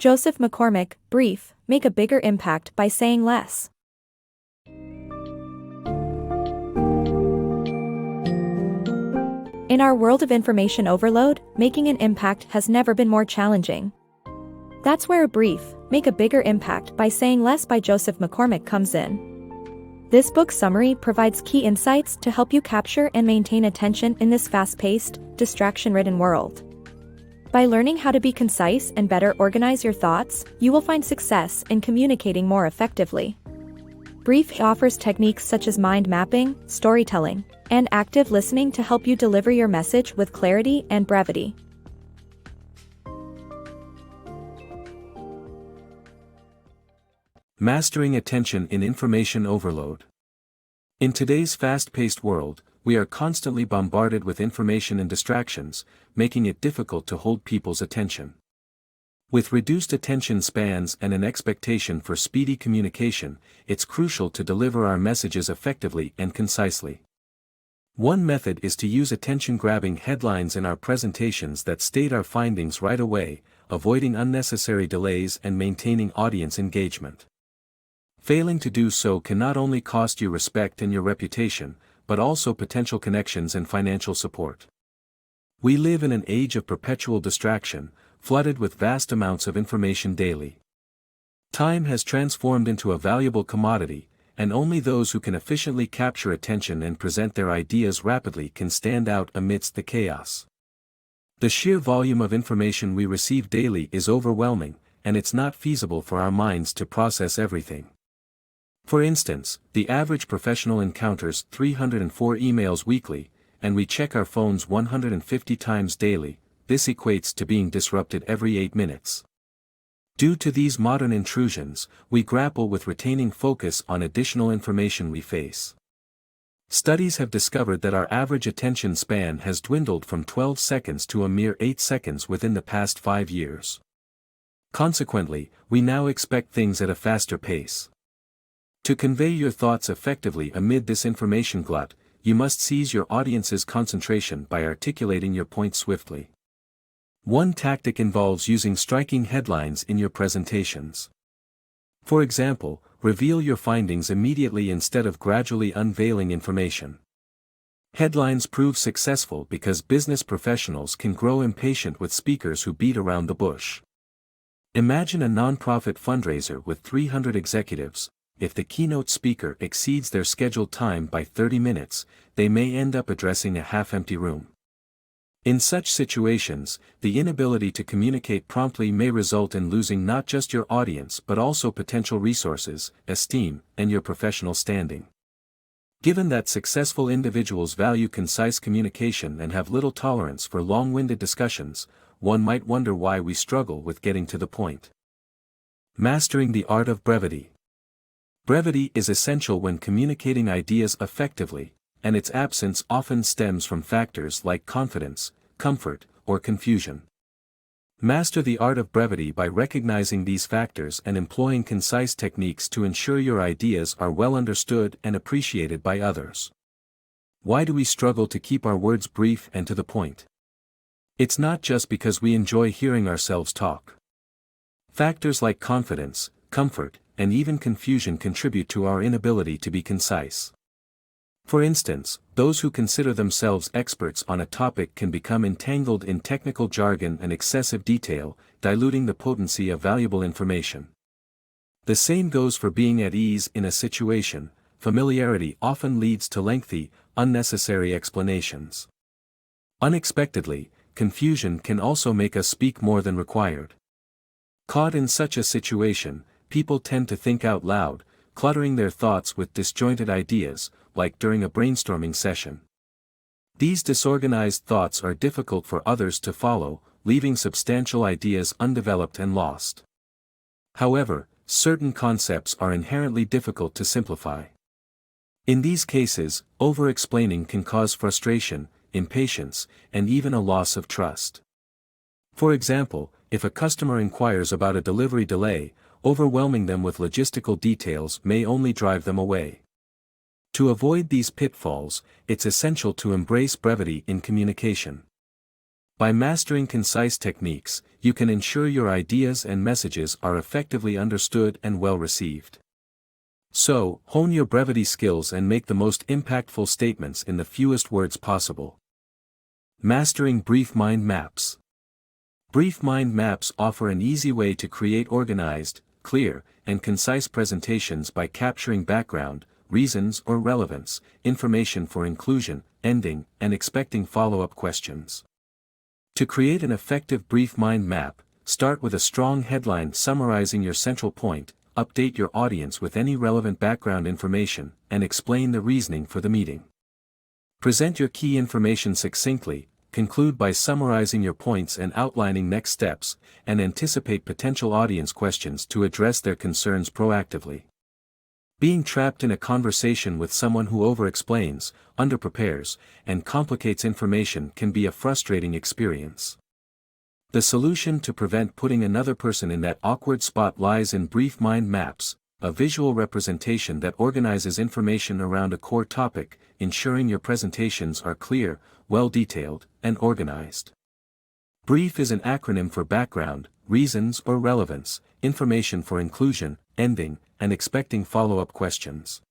Joseph McCormack, Brief, make a bigger impact by saying less. In our world of information overload, making an impact has never been more challenging. That's where a brief, Make a Bigger Impact by Saying Less by Joseph McCormack comes in. This book summary provides key insights to help you capture and maintain attention in this fast-paced, distraction-ridden world. By learning how to be concise and better organize your thoughts, you will find success in communicating more effectively. Brief offers techniques such as mind mapping, storytelling, and active listening to help you deliver your message with clarity and brevity. Mastering attention in information overload. In today's fast-paced world, we are constantly bombarded with information and distractions, making it difficult to hold people's attention. With reduced attention spans and an expectation for speedy communication, it's crucial to deliver our messages effectively and concisely. One method is to use attention-grabbing headlines in our presentations that state our findings right away, avoiding unnecessary delays and maintaining audience engagement. Failing to do so can not only cost you respect and your reputation, but also potential connections and financial support. We live in an age of perpetual distraction, flooded with vast amounts of information daily. Time has transformed into a valuable commodity, and only those who can efficiently capture attention and present their ideas rapidly can stand out amidst the chaos. The sheer volume of information we receive daily is overwhelming, and it's not feasible for our minds to process everything. For instance, the average professional encounters 304 emails weekly, and we check our phones 150 times daily. This equates to being disrupted every 8 minutes. Due to these modern intrusions, we grapple with retaining focus on additional information we face. Studies have discovered that our average attention span has dwindled from 12 seconds to a mere 8 seconds within the past 5 years. Consequently, we now expect things at a faster pace. To convey your thoughts effectively amid this information glut, you must seize your audience's concentration by articulating your point swiftly. One tactic involves using striking headlines in your presentations. For example, reveal your findings immediately instead of gradually unveiling information. Headlines prove successful because business professionals can grow impatient with speakers who beat around the bush. Imagine a nonprofit fundraiser with 300 executives. If the keynote speaker exceeds their scheduled time by 30 minutes, they may end up addressing a half-empty room. In such situations, the inability to communicate promptly may result in losing not just your audience but also potential resources, esteem, and your professional standing. Given that successful individuals value concise communication and have little tolerance for long-winded discussions, one might wonder why we struggle with getting to the point. Mastering the art of brevity. Brevity is essential when communicating ideas effectively, and its absence often stems from factors like confidence, comfort, or confusion. Master the art of brevity by recognizing these factors and employing concise techniques to ensure your ideas are well understood and appreciated by others. Why do we struggle to keep our words brief and to the point? It's not just because we enjoy hearing ourselves talk. Factors like confidence, comfort, and even confusion contribute to our inability to be concise. For instance, those who consider themselves experts on a topic can become entangled in technical jargon and excessive detail, diluting the potency of valuable information. The same goes for being at ease in a situation. Familiarity often leads to lengthy, unnecessary explanations. Unexpectedly, confusion can also make us speak more than required. Caught in such a situation, people tend to think out loud, cluttering their thoughts with disjointed ideas, like during a brainstorming session. These disorganized thoughts are difficult for others to follow, leaving substantial ideas undeveloped and lost. However, certain concepts are inherently difficult to simplify. In these cases, over-explaining can cause frustration, impatience, and even a loss of trust. For example, if a customer inquires about a delivery delay, overwhelming them with logistical details may only drive them away. To avoid these pitfalls, it's essential to embrace brevity in communication. By mastering concise techniques, you can ensure your ideas and messages are effectively understood and well received. So, hone your brevity skills and make the most impactful statements in the fewest words possible. Mastering brief mind maps. Brief mind maps offer an easy way to create organized, clear, and concise presentations by capturing background, reasons or relevance, information for inclusion, ending, and expecting follow-up questions. To create an effective brief mind map, start with a strong headline summarizing your central point, update your audience with any relevant background information, and explain the reasoning for the meeting. Present your key information succinctly, conclude by summarizing your points and outlining next steps, and anticipate potential audience questions to address their concerns proactively. Being trapped in a conversation with someone who over-explains, under-prepares, and complicates information can be a frustrating experience. The solution to prevent putting another person in that awkward spot lies in brief mind maps, a visual representation that organizes information around a core topic, ensuring your presentations are clear, well-detailed, and organized. BRIEF is an acronym for background, reasons or relevance, information for inclusion, ending, and expecting follow-up questions.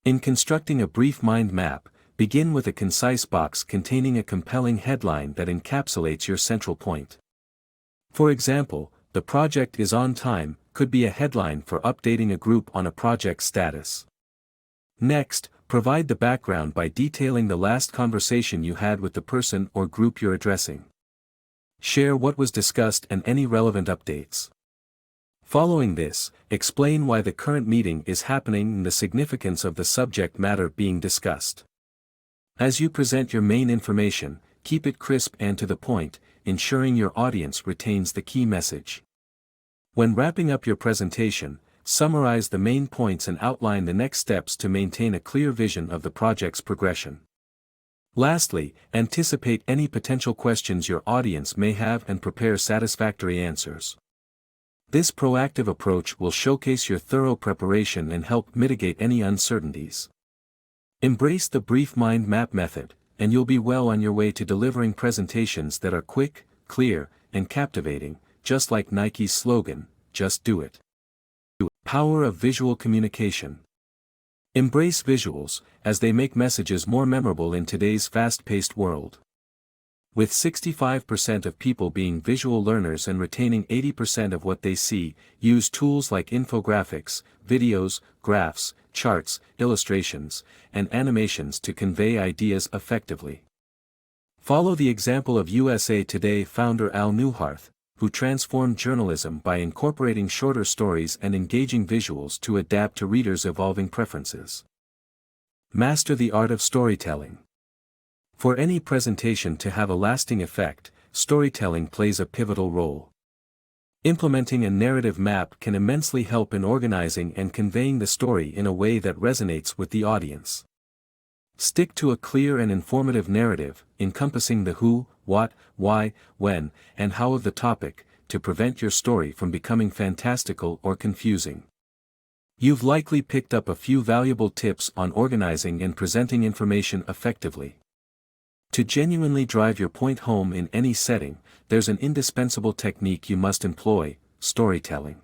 In constructing a brief mind map, begin with a concise box containing a compelling headline that encapsulates your central point. For example, "The project is on time" could be a headline for updating a group on a project status. Next, provide the background by detailing the last conversation you had with the person or group you're addressing. Share what was discussed and any relevant updates. Following this, explain why the current meeting is happening and the significance of the subject matter being discussed. As you present your main information, keep it crisp and to the point, ensuring your audience retains the key message. When wrapping up your presentation, summarize the main points and outline the next steps to maintain a clear vision of the project's progression. Lastly, anticipate any potential questions your audience may have and prepare satisfactory answers. This proactive approach will showcase your thorough preparation and help mitigate any uncertainties. Embrace the brief mind map method, and you'll be well on your way to delivering presentations that are quick, clear, and captivating, just like Nike's slogan, "Just do it." Power of visual communication. Embrace visuals, as they make messages more memorable in today's fast-paced world. With 65% of people being visual learners and retaining 80% of what they see, use tools like infographics, videos, graphs, charts, illustrations, and animations to convey ideas effectively. Follow the example of USA Today founder Al Newharth, who transformed journalism by incorporating shorter stories and engaging visuals to adapt to readers' evolving preferences. Master the art of storytelling. For any presentation to have a lasting effect, storytelling plays a pivotal role. Implementing a narrative map can immensely help in organizing and conveying the story in a way that resonates with the audience. Stick to a clear and informative narrative, encompassing the who, what, why, when, and how of the topic, to prevent your story from becoming fantastical or confusing. You've likely picked up a few valuable tips on organizing and presenting information effectively. To genuinely drive your point home in any setting, there's an indispensable technique you must employ: storytelling.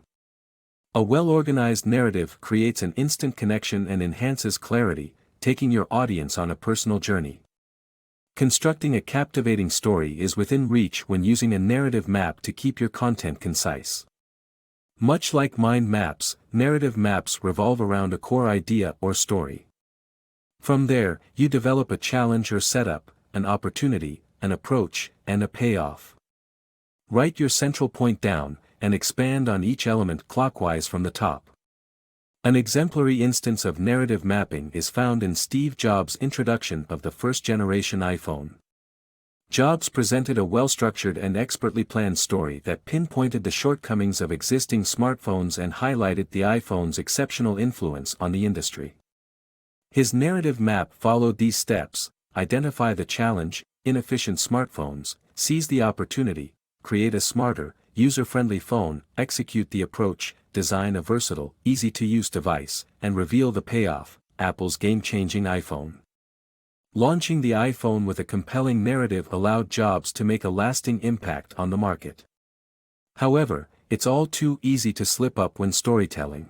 A well-organized narrative creates an instant connection and enhances clarity, taking your audience on a personal journey. Constructing a captivating story is within reach when using a narrative map to keep your content concise. Much like mind maps, narrative maps revolve around a core idea or story. From there, you develop a challenge or setup, an opportunity, an approach, and a payoff. Write your central point down, and expand on each element clockwise from the top. An exemplary instance of narrative mapping is found in Steve Jobs' introduction of the first-generation iPhone. Jobs presented a well-structured and expertly planned story that pinpointed the shortcomings of existing smartphones and highlighted the iPhone's exceptional influence on the industry. His narrative map followed these steps: identify the challenge, inefficient smartphones, seize the opportunity, create a smarter, user-friendly phone, execute the approach, design a versatile, easy-to-use device, and reveal the payoff: Apple's game-changing iPhone. Launching the iPhone with a compelling narrative allowed Jobs to make a lasting impact on the market. However, it's all too easy to slip up when storytelling.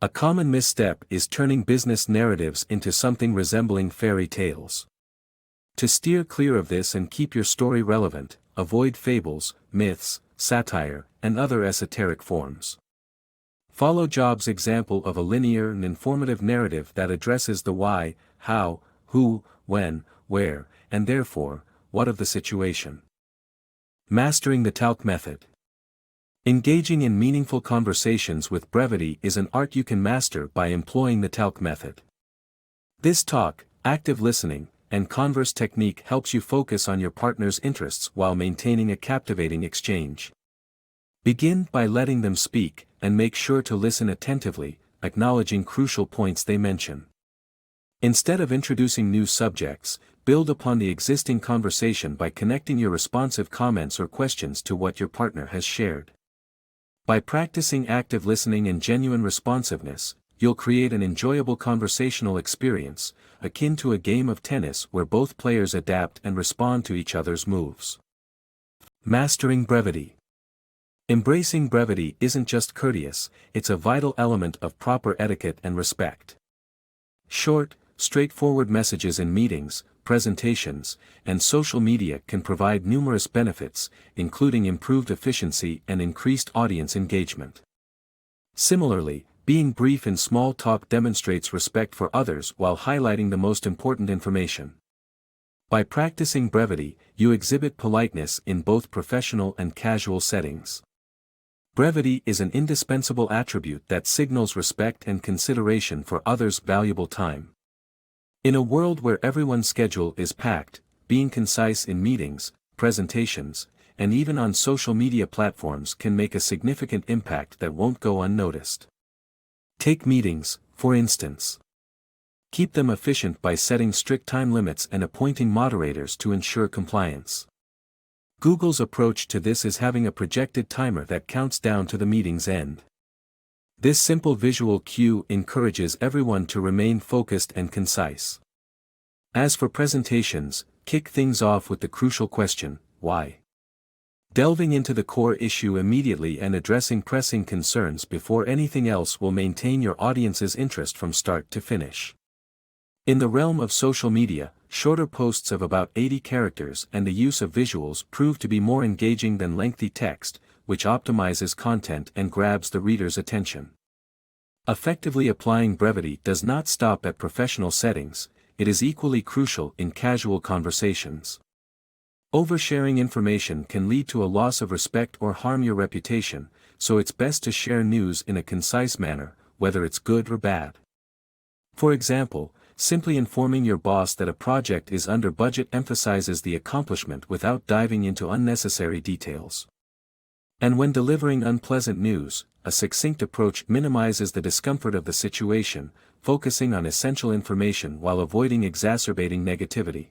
A common misstep is turning business narratives into something resembling fairy tales. To steer clear of this and keep your story relevant, avoid fables, myths, satire, and other esoteric forms. Follow Jobs' example of a linear and informative narrative that addresses the why, how, who, when, where, and therefore, what of the situation. Mastering the TALC method. Engaging in meaningful conversations with brevity is an art you can master by employing the TALC method. This talk, active listening, and converse technique helps you focus on your partner's interests while maintaining a captivating exchange. Begin by letting them speak, and make sure to listen attentively, acknowledging crucial points they mention. Instead of introducing new subjects, build upon the existing conversation by connecting your responsive comments or questions to what your partner has shared. By practicing active listening and genuine responsiveness, you'll create an enjoyable conversational experience, akin to a game of tennis where both players adapt and respond to each other's moves. Mastering brevity. Embracing brevity isn't just courteous, it's a vital element of proper etiquette and respect. Short, straightforward messages in meetings, presentations, and social media can provide numerous benefits, including improved efficiency and increased audience engagement. Similarly, being brief in small talk demonstrates respect for others while highlighting the most important information. By practicing brevity, you exhibit politeness in both professional and casual settings. Brevity is an indispensable attribute that signals respect and consideration for others' valuable time. In a world where everyone's schedule is packed, being concise in meetings, presentations, and even on social media platforms can make a significant impact that won't go unnoticed. Take meetings, for instance. Keep them efficient by setting strict time limits and appointing moderators to ensure compliance. Google's approach to this is having a projected timer that counts down to the meeting's end. This simple visual cue encourages everyone to remain focused and concise. As for presentations, kick things off with the crucial question, why? Delving into the core issue immediately and addressing pressing concerns before anything else will maintain your audience's interest from start to finish. In the realm of social media, shorter posts of about 80 characters and the use of visuals prove to be more engaging than lengthy text, which optimizes content and grabs the reader's attention. Effectively applying brevity does not stop at professional settings, it is equally crucial in casual conversations. Oversharing information can lead to a loss of respect or harm your reputation, so it's best to share news in a concise manner, whether it's good or bad. For example, simply informing your boss that a project is under budget emphasizes the accomplishment without diving into unnecessary details. And when delivering unpleasant news, a succinct approach minimizes the discomfort of the situation, focusing on essential information while avoiding exacerbating negativity.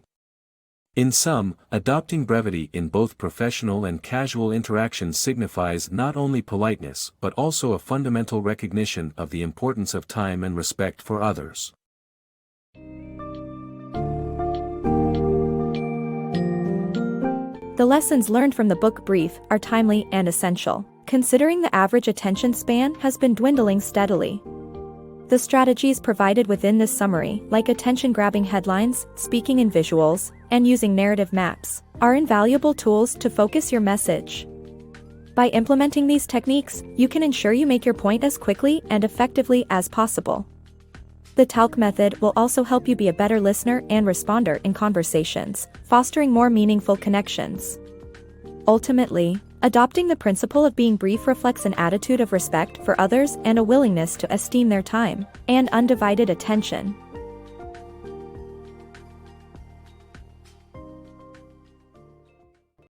In sum, adopting brevity in both professional and casual interactions signifies not only politeness but also a fundamental recognition of the importance of time and respect for others. The lessons learned from the book Brief are timely and essential, considering the average attention span has been dwindling steadily. The strategies provided within this summary, like attention-grabbing headlines, speaking in visuals, and using narrative maps, are invaluable tools to focus your message. By implementing these techniques, you can ensure you make your point as quickly and effectively as possible. The TALC method will also help you be a better listener and responder in conversations, fostering more meaningful connections. Ultimately, adopting the principle of being brief reflects an attitude of respect for others and a willingness to esteem their time and undivided attention.